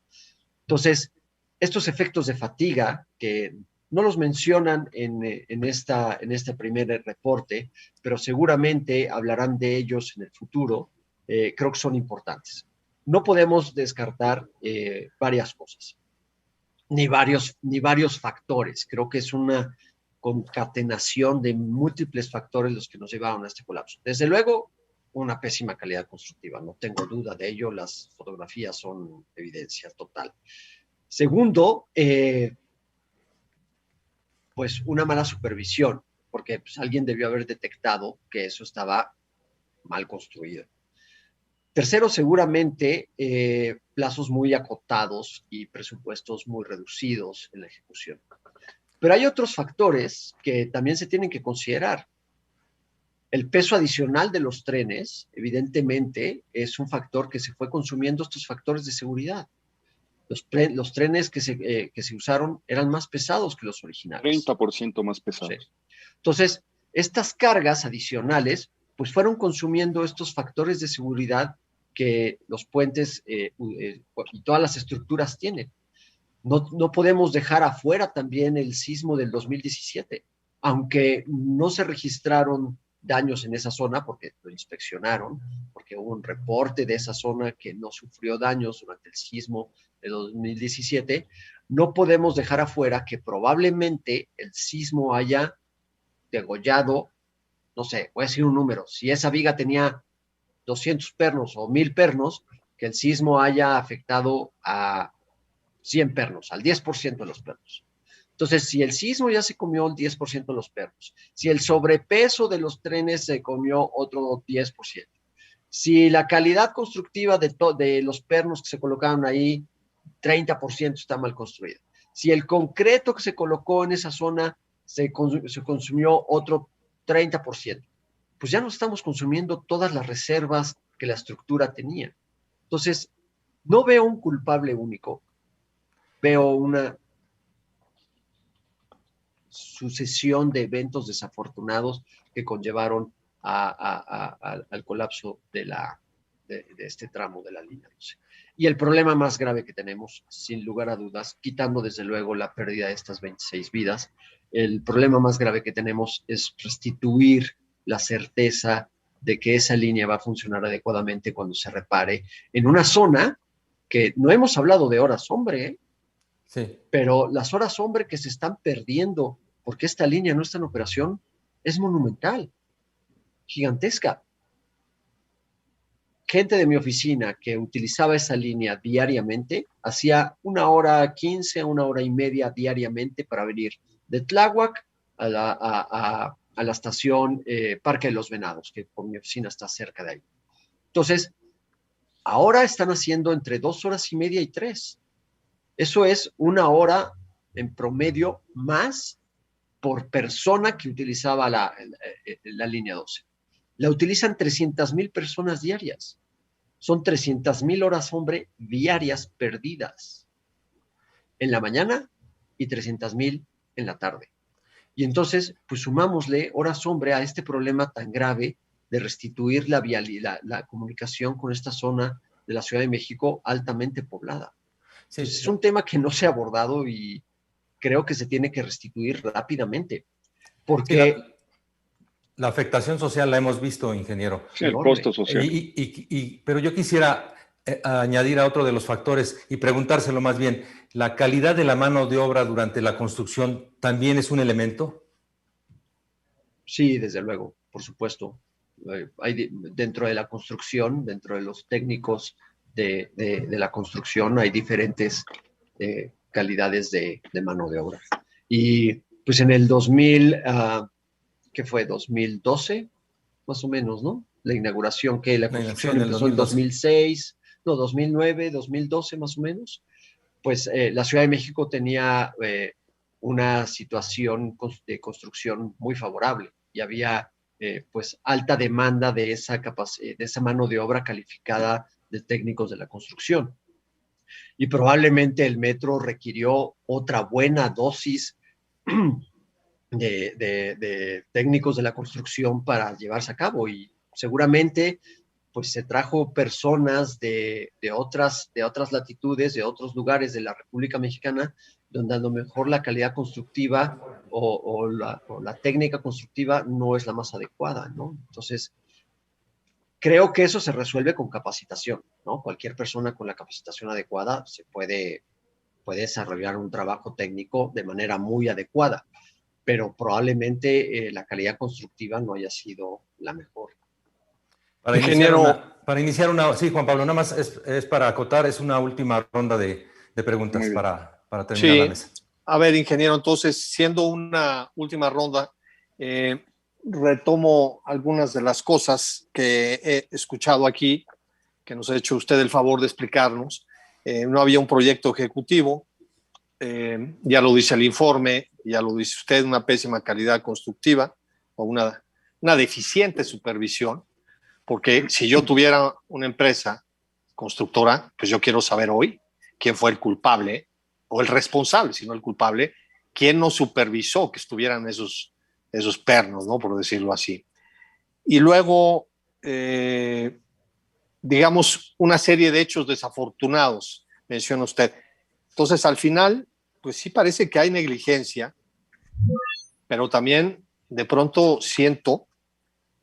Entonces, estos efectos de fatiga que no los mencionan en este primer reporte, pero seguramente hablarán de ellos en el futuro, creo que son importantes. No podemos descartar varias cosas, ni varios factores. Creo que es una concatenación de múltiples factores los que nos llevaron a este colapso. Desde luego, una pésima calidad constructiva, no tengo duda de ello, las fotografías son evidencia total. Segundo, pues una mala supervisión, porque pues, alguien debió haber detectado que eso estaba mal construido. Tercero, seguramente plazos muy acotados y presupuestos muy reducidos en la ejecución. Pero hay otros factores que también se tienen que considerar. El peso adicional de los trenes, evidentemente, es un factor que se fue consumiendo estos factores de seguridad. Los trenes que se usaron eran más pesados que los originales. 30% más pesados. Sí. Entonces, estas cargas adicionales pues fueron consumiendo estos factores de seguridad que los puentes y todas las estructuras tienen. No podemos dejar afuera también el sismo del 2017, aunque no se registraron daños en esa zona porque lo inspeccionaron, porque hubo un reporte de esa zona que no sufrió daños durante el sismo de 2017, no podemos dejar afuera que probablemente el sismo haya degollado, no sé, voy a decir un número, si esa viga tenía 200 pernos o 1000 pernos, que el sismo haya afectado a 100 pernos, al 10% de los pernos. Entonces, si el sismo ya se comió el 10% de los pernos, si el sobrepeso de los trenes se comió otro 10%, si la calidad constructiva de los pernos que se colocaron ahí, 30% está mal construida, si el concreto que se colocó en esa zona se consumió otro 30%, pues ya no estamos consumiendo todas las reservas que la estructura tenía. Entonces, no veo un culpable único, veo una sucesión de eventos desafortunados que conllevaron al colapso de este tramo de la línea 12. Y el problema más grave que tenemos, sin lugar a dudas, quitando desde luego la pérdida de estas 26 vidas, el problema más grave que tenemos es restituir la certeza de que esa línea va a funcionar adecuadamente cuando se repare en una zona que no hemos hablado de horas hombre, ¿eh? Sí. Pero las horas hombre que se están perdiendo porque esta línea no está en operación es monumental, gigantesca. Gente de mi oficina que utilizaba esa línea diariamente hacía 1:15 a 1:30 diariamente para venir de Tláhuac a la estación Parque de los Venados, que por mi oficina está cerca de ahí. Entonces, ahora están haciendo entre 2:30 y 3. Eso es 1 hora en promedio más por persona que utilizaba la línea 12. La utilizan 300,000 personas diarias. Son 300,000 horas hombre diarias perdidas en la mañana y 300,000 en la tarde. Y entonces, pues sumámosle horas hombre a este problema tan grave de restituir la comunicación con esta zona de la Ciudad de México altamente poblada. Sí, es un tema que no se ha abordado y creo que se tiene que restituir rápidamente. Porque sí, la afectación social la hemos visto, ingeniero. Sí, el costo social. Pero yo quisiera añadir a otro de los factores y preguntárselo más bien, ¿la calidad de la mano de obra durante la construcción también es un elemento? Sí, desde luego, por supuesto. Dentro de la construcción, dentro de los técnicos de la construcción, hay diferentes calidades de mano de obra. Y pues en el 2000, ¿qué fue? 2012, más o menos, ¿no? La inauguración, que la construcción empezó en 2006, no, 2009, 2012 más o menos. Pues la Ciudad de México tenía una situación de construcción muy favorable y había pues alta demanda de esa mano de obra calificada de técnicos de la construcción. Y probablemente el metro requirió otra buena dosis de técnicos de la construcción para llevarse a cabo, y seguramente pues se trajo personas de otras latitudes, de otros lugares de la República Mexicana, donde a lo mejor la calidad constructiva o la técnica constructiva no es la más adecuada, ¿no? Entonces, creo que eso se resuelve con capacitación, ¿no? Cualquier persona con la capacitación adecuada puede desarrollar un trabajo técnico de manera muy adecuada, pero probablemente la calidad constructiva no haya sido la mejor. Para iniciar una, sí, Juan Pablo, nada más es para acotar, es una última ronda de preguntas para terminar la mesa. A ver, ingeniero, entonces, siendo una última ronda, retomo algunas de las cosas que he escuchado aquí, que nos ha hecho usted el favor de explicarnos. No había un proyecto ejecutivo, ya lo dice el informe, ya lo dice usted, una pésima calidad constructiva o una deficiente supervisión, porque si yo tuviera una empresa constructora, pues yo quiero saber hoy quién fue el culpable o el responsable, si no el culpable, quién no supervisó que estuvieran esos pernos, ¿no? Por decirlo así. Y luego, digamos, una serie de hechos desafortunados, menciona usted. Entonces, al final, pues sí parece que hay negligencia, pero también de pronto siento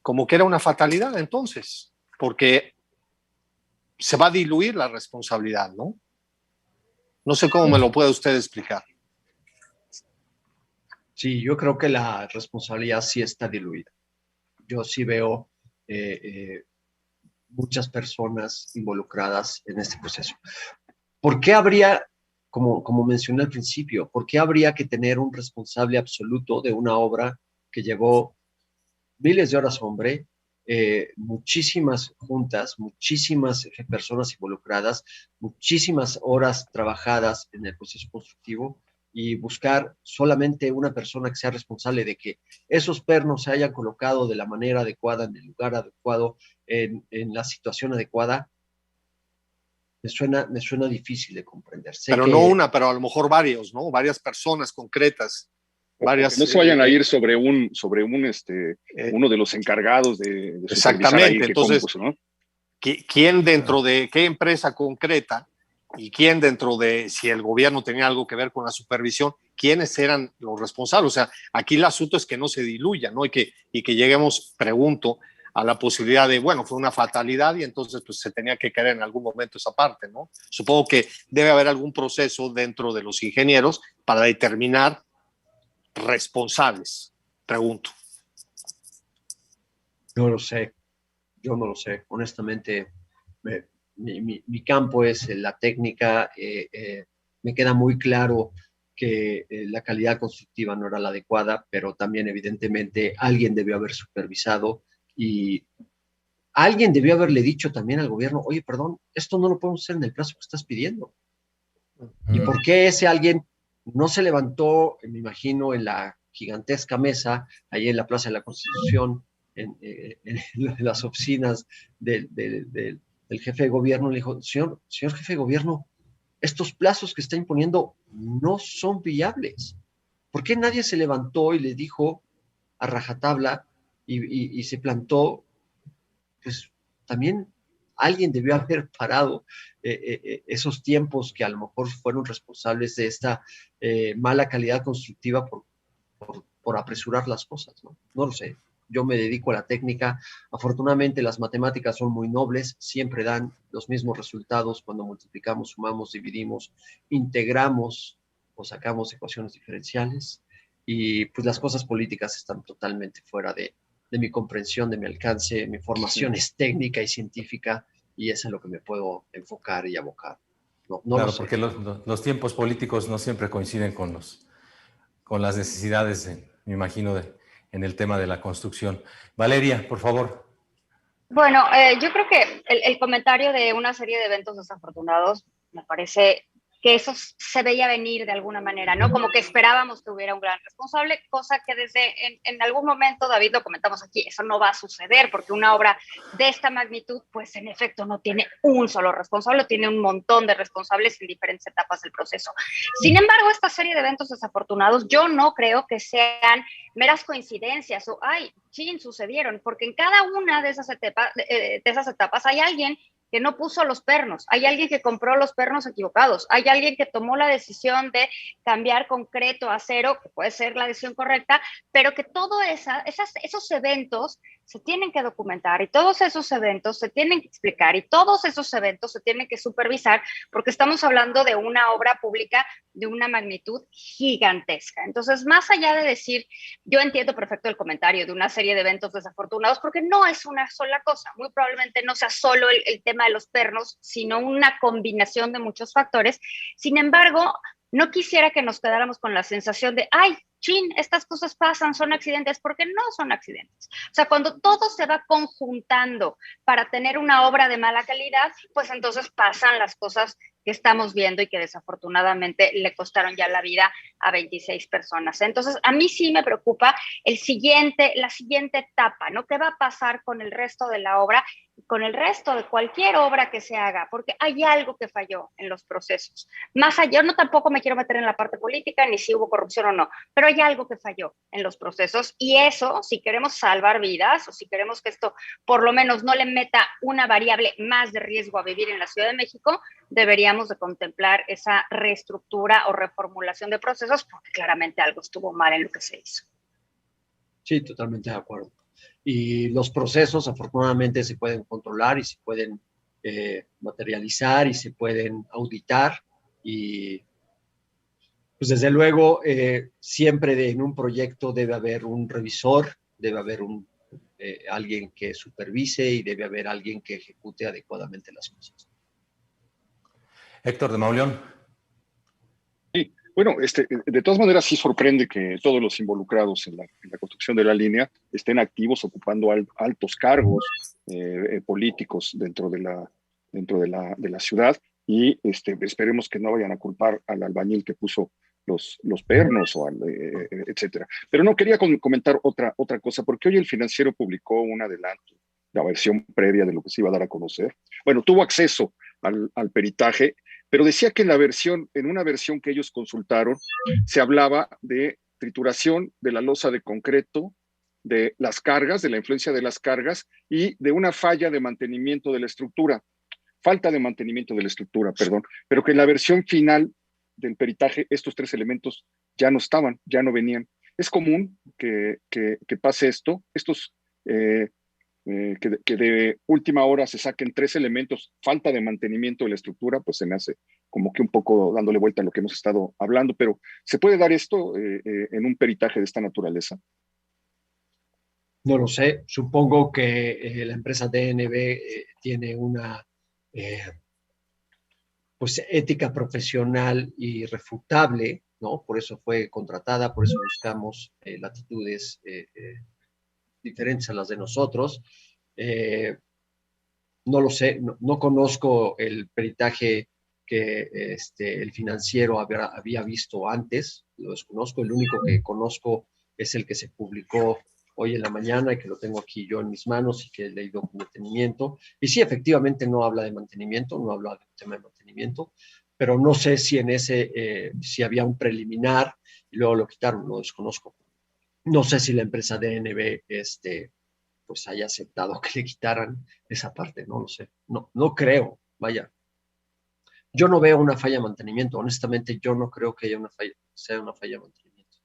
como que era una fatalidad entonces, porque se va a diluir la responsabilidad, ¿no? No sé cómo me lo puede usted explicar. Sí, yo creo que la responsabilidad sí está diluida. Yo sí veo muchas personas involucradas en este proceso. ¿Por qué habría, como mencioné al principio, por qué habría que tener un responsable absoluto de una obra que llevó miles de horas, hombre, muchísimas juntas, muchísimas personas involucradas, muchísimas horas trabajadas en el proceso constructivo y buscar solamente una persona que sea responsable de que esos pernos se hayan colocado de la manera adecuada, en el lugar adecuado, en la situación adecuada? Me suena difícil de comprender. Pero no una, pero a lo mejor varios, ¿no? Varias personas concretas. Varias, que no se vayan a ir sobre uno de los encargados de exactamente. Ahí entonces, compuso, ¿no? ¿Quién dentro de qué empresa concreta y quién dentro de, si el gobierno tenía algo que ver con la supervisión, quiénes eran los responsables? O sea, aquí el asunto es que no se diluya, ¿no? Y que lleguemos, pregunto, a la posibilidad de, bueno, fue una fatalidad y entonces pues se tenía que caer en algún momento esa parte, ¿no? Supongo que debe haber algún proceso dentro de los ingenieros para determinar responsables, pregunto. No lo sé, yo no lo sé. Honestamente, mi campo es la técnica. Me queda muy claro que la calidad constructiva no era la adecuada, pero también evidentemente alguien debió haber supervisado y alguien debió haberle dicho también al gobierno, oye, perdón, esto no lo podemos hacer en el plazo que estás pidiendo. ¿Y por qué ese alguien no se levantó, me imagino, en la gigantesca mesa, ahí en la Plaza de la Constitución, en las oficinas del jefe de gobierno, le dijo, señor jefe de gobierno, estos plazos que está imponiendo no son viables? ¿Por qué nadie se levantó y le dijo a rajatabla y se plantó? Pues también alguien debió haber parado esos tiempos que a lo mejor fueron responsables de esta mala calidad constructiva por apresurar las cosas, ¿no? No lo sé. Yo me dedico a la técnica. Afortunadamente las matemáticas son muy nobles, siempre dan los mismos resultados cuando multiplicamos, sumamos, dividimos, integramos o sacamos ecuaciones diferenciales, y pues las cosas políticas están totalmente fuera de mi comprensión, de mi alcance. Mi formación es técnica y científica y es en lo que me puedo enfocar y abocar. No claro, lo sé. porque los tiempos políticos no siempre coinciden con las necesidades, me imagino, en el tema de la construcción. Valeria, por favor. Bueno, yo creo que el comentario de una serie de eventos desafortunados me parece que eso se veía venir de alguna manera, ¿no? Como que esperábamos que hubiera un gran responsable, cosa que en algún momento, David, lo comentamos aquí, eso no va a suceder, porque una obra de esta magnitud, pues en efecto no tiene un solo responsable, tiene un montón de responsables en diferentes etapas del proceso. Sin embargo, esta serie de eventos desafortunados, yo no creo que sean meras coincidencias o, ay, chin, sucedieron, porque en cada una de esas etapas hay alguien que no puso los pernos, hay alguien que compró los pernos equivocados, hay alguien que tomó la decisión de cambiar concreto a acero, que puede ser la decisión correcta, pero que todos esos eventos se tienen que documentar y todos esos eventos se tienen que explicar y todos esos eventos se tienen que supervisar, porque estamos hablando de una obra pública de una magnitud gigantesca. Entonces, más allá de decir, yo entiendo perfecto el comentario de una serie de eventos desafortunados, porque no es una sola cosa, muy probablemente no sea solo el tema de los pernos, sino una combinación de muchos factores. Sin embargo, no quisiera que nos quedáramos con la sensación de, ay, chin, estas cosas pasan, son accidentes, porque no son accidentes. O sea, cuando todo se va conjuntando para tener una obra de mala calidad, pues entonces pasan las cosas que estamos viendo y que desafortunadamente le costaron ya la vida a 26 personas. Entonces, a mí sí me preocupa la siguiente etapa, ¿no? ¿Qué va a pasar con el resto de la obra? con el resto de cualquier obra que se haga, porque hay algo que falló en los procesos. Más allá, no tampoco me quiero meter en la parte política, ni si hubo corrupción o no, pero hay algo que falló en los procesos y eso, si queremos salvar vidas o si queremos que esto por lo menos no le meta una variable más de riesgo a vivir en la Ciudad de México, deberíamos de contemplar esa reestructura o reformulación de procesos porque claramente algo estuvo mal en lo que se hizo. Sí, totalmente de acuerdo. Y los procesos afortunadamente se pueden controlar y se pueden materializar y se pueden auditar y pues desde luego siempre en un proyecto debe haber un revisor, debe haber alguien que supervise y debe haber alguien que ejecute adecuadamente las cosas. Héctor de Mauleón. Sí, bueno, de todas maneras sí sorprende que todos los involucrados en la construcción de la línea estén activos, ocupando altos cargos políticos dentro de la ciudad y esperemos que no vayan a culpar al albañil que puso los pernos o etcétera. Pero no, quería comentar otra cosa, porque hoy el Financiero publicó un adelanto, la versión previa de lo que se iba a dar a conocer. Bueno, tuvo acceso al peritaje, pero decía que en una versión que ellos consultaron, se hablaba de trituración de la losa de concreto, de las cargas, de la influencia de las cargas y de una falla de mantenimiento de la estructura, falta de mantenimiento de la estructura, perdón, pero que en la versión final del peritaje estos tres elementos ya no estaban, ya no venían. Es común que pase esto, que de última hora se saquen tres elementos, falta de mantenimiento de la estructura, pues se me hace como que un poco dándole vuelta a lo que hemos estado hablando, pero ¿se puede dar esto en un peritaje de esta naturaleza? No lo sé, supongo que la empresa DNB tiene una pues ética profesional irrefutable, ¿no? Por eso fue contratada, por eso buscamos latitudes diferentes a las de nosotros. No lo sé, no conozco el peritaje que el Financiero había visto antes, lo desconozco, el único que conozco es el que se publicó hoy en la mañana y que lo tengo aquí yo en mis manos y que he leído con detenimiento. Y sí, efectivamente no habla de mantenimiento, no habla del tema de mantenimiento, pero no sé si en ese, si había un preliminar y luego lo quitaron, lo desconozco. No sé si la empresa DNB pues haya aceptado que le quitaran esa parte, no lo sé. No creo, vaya. Yo no veo una falla de mantenimiento, honestamente yo no creo que haya sea una falla de mantenimiento.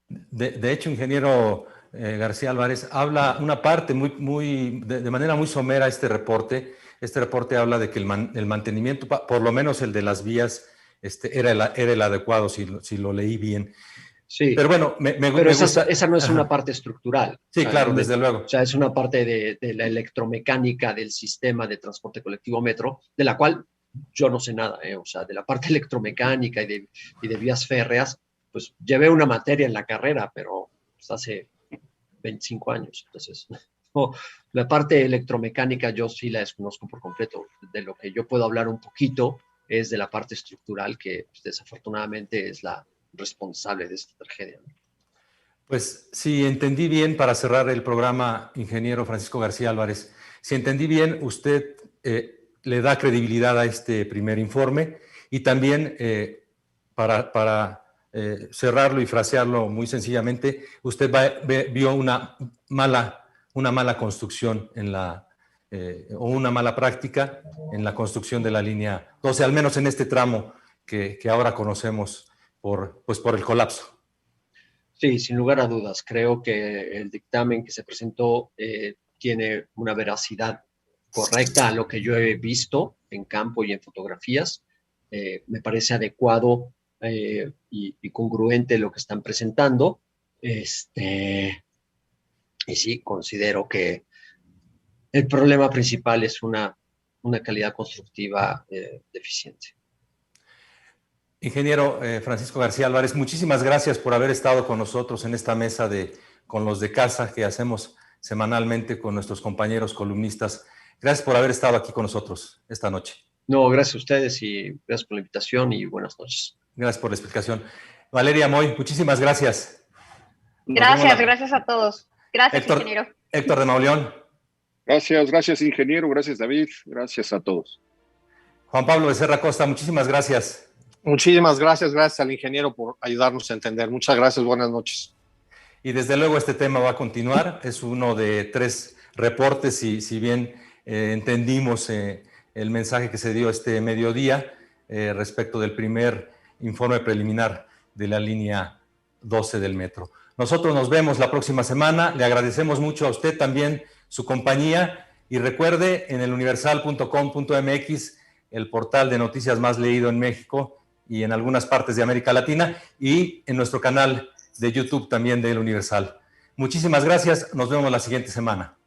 De hecho, ingeniero García Álvarez, habla una parte de manera muy somera este reporte. Este reporte habla de que el mantenimiento, por lo menos el de las vías, era el adecuado, si lo leí bien. Sí, pero bueno, pero esa no es una parte estructural. Sí, o sea, claro, desde luego. O sea, es una parte de la electromecánica del sistema de transporte colectivo metro, de la cual yo no sé nada, o sea, de la parte electromecánica y de vías férreas, pues llevé una materia en la carrera, pero pues, hace 25 años, entonces no, la parte electromecánica yo sí la desconozco por completo. De lo que yo puedo hablar un poquito es de la parte estructural, que pues, desafortunadamente es la responsable de esta tragedia. Pues si entendí bien, para cerrar el programa, ingeniero Francisco García Álvarez, si entendí bien, usted le da credibilidad a este primer informe y también para cerrarlo y frasearlo muy sencillamente, usted vio una mala construcción o una mala práctica en la construcción de la línea 12, al menos en este tramo que ahora conocemos por el colapso. Sí, sin lugar a dudas. Creo que el dictamen que se presentó tiene una veracidad correcta a lo que yo he visto en campo y en fotografías. Me parece adecuado y congruente lo que están presentando. Y sí, considero que el problema principal es una calidad constructiva deficiente. Ingeniero Francisco García Álvarez, muchísimas gracias por haber estado con nosotros en esta mesa con los de casa que hacemos semanalmente con nuestros compañeros columnistas. Gracias por haber estado aquí con nosotros esta noche. No, gracias a ustedes y gracias por la invitación y buenas noches. Gracias por la explicación. Valeria Moy, muchísimas gracias. Gracias a todos. Gracias, ingeniero. Héctor de Mauleón. Gracias, ingeniero. Gracias, David. Gracias a todos. Juan Pablo Becerra Costa, muchísimas gracias. Muchísimas gracias al ingeniero por ayudarnos a entender. Muchas gracias, buenas noches. Y desde luego este tema va a continuar, es uno de 3 reportes y si bien entendimos el mensaje que se dio este mediodía respecto del primer informe preliminar de la línea 12 del metro. Nosotros nos vemos la próxima semana, le agradecemos mucho a usted también su compañía y recuerde en eluniversal.com.mx, el portal de noticias más leído en México y en algunas partes de América Latina, y en nuestro canal de YouTube también de El Universal. Muchísimas gracias, nos vemos la siguiente semana.